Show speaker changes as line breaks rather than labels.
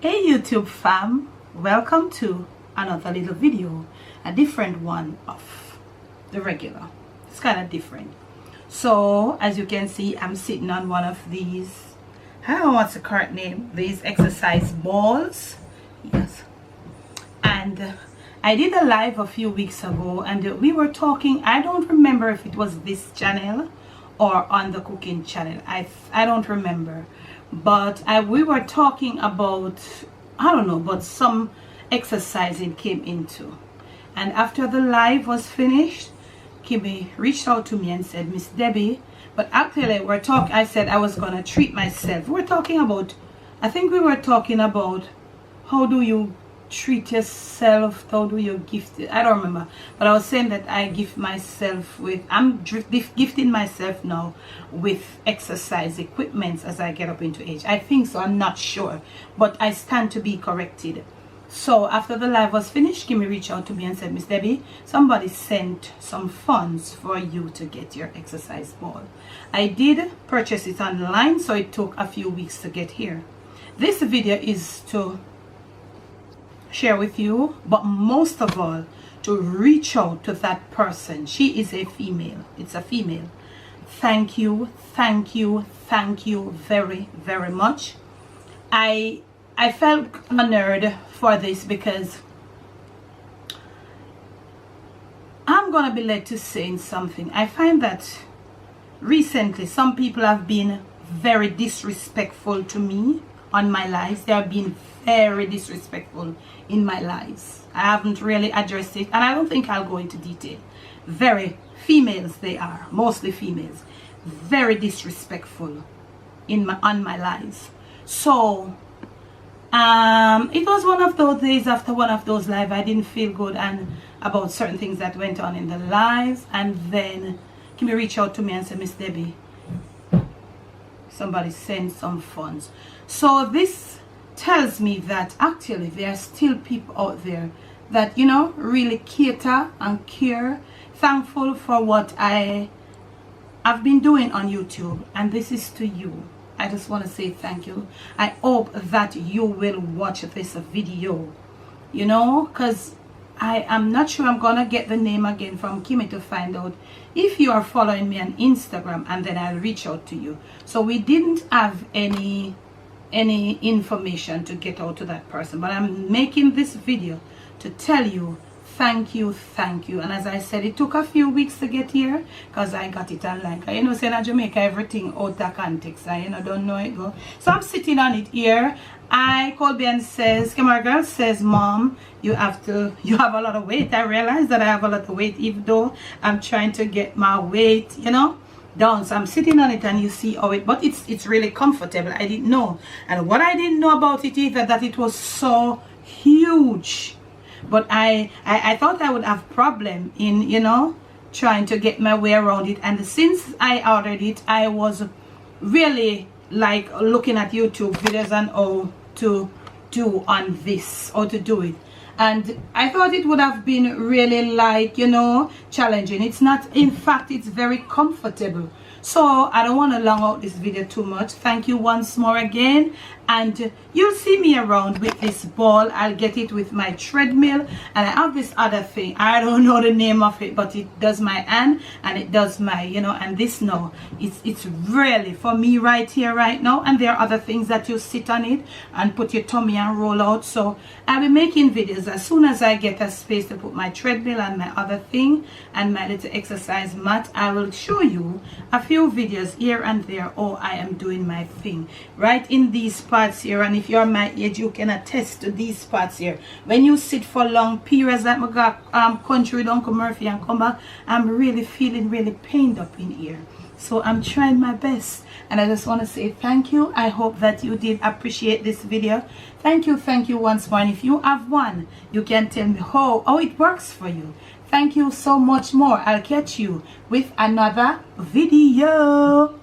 Hey YouTube fam, welcome to another little video, a different one of the regular. It's kind of different. So as you can see, I'm sitting on one of these, I don't know what's the correct name, these exercise balls. Yes. And I did a live a few weeks ago and we were talking, I don't remember if it was this channel or on the cooking channel. I don't remember. But we were talking about, I don't know, but some exercising came into. And after the live was finished, Kimmy reached out to me and said, Miss Debbie, but actually we're talking, I said I was going to treat myself. We're talking about, I think we were talking about how do you treat yourself, how do you gift it, I don't remember, but I was saying that I gift myself with, I'm gifting myself now with exercise equipment as I get up into age. I think so, I'm not sure, but I stand to be corrected. So after the live was finished, Kimmy reached out to me and said, Miss Debbie, somebody sent some funds for you to get your exercise ball. I did purchase it online, so it took a few weeks to get here. This video is to share with you, but most of all to reach out to that person. She is a female, it's a female. Thank you very, very much. I felt honored for this because I'm gonna be led to saying something. I find that recently some people have been very disrespectful to me on my lives. They have been very disrespectful in my lives. I haven't really addressed it, and I don't think I'll go into detail. Very females they are, mostly females, very disrespectful on my lives. So it was one of those days after one of those lives I didn't feel good and about certain things that went on in the lives, and then Kimmy reached out to me and said, Miss Debbie, somebody sent some funds. So this tells me that actually there are still people out there that, you know, really cater and care. Thankful for what I have been doing on YouTube, and this is to you. I just want to say thank you. I hope that you will watch this video, you know, because I am not sure I'm gonna get the name again from Kimmy to find out if you are following me on Instagram, and then I'll reach out to you. So we didn't have any information to get out to that person, but I'm making this video to tell you thank you. And as I said, it took a few weeks to get here because I got it online. You know, saying in Jamaica everything out of context, I don't know it go. So I'm sitting on it here. Colby and says, Camera Girl says, Mom, you have a lot of weight. I realize that I have a lot of weight, even though I'm trying to get my weight, you know, down. So I'm sitting on it, and you see how it, but it's really comfortable. I didn't know, and what I didn't know about it either, that it was so huge. But I thought I would have problem in, you know, trying to get my way around it. And since I ordered it, I was really like looking at YouTube videos and how to do on this, how to do it. And I thought it would have been really, like, you know, challenging. It's not. In fact, it's very comfortable. So I don't want to long out this video too much. Thank you once more again, and you'll see me around with this ball. I'll get it with my treadmill, and I have this other thing, I don't know the name of it, but it does my hand and it does my, you know, and this now, it's really for me right here right now. And there are other things that you sit on it and put your tummy and roll out. So I'll be making videos as soon as I get a space to put my treadmill and my other thing and my little exercise mat. I will show you a few videos here and there. Oh, I am doing my thing right in these parts here, and if you're my age, you can attest to these parts here. When you sit for long periods, like my got country with Uncle Murphy and come back, I'm really feeling really pained up in here. So I'm trying my best, and I just want to say thank you. I hope that you did appreciate this video. Thank you once more. And if you have one, you can tell me how it works for you. Thank you so much more. I'll catch you with another video.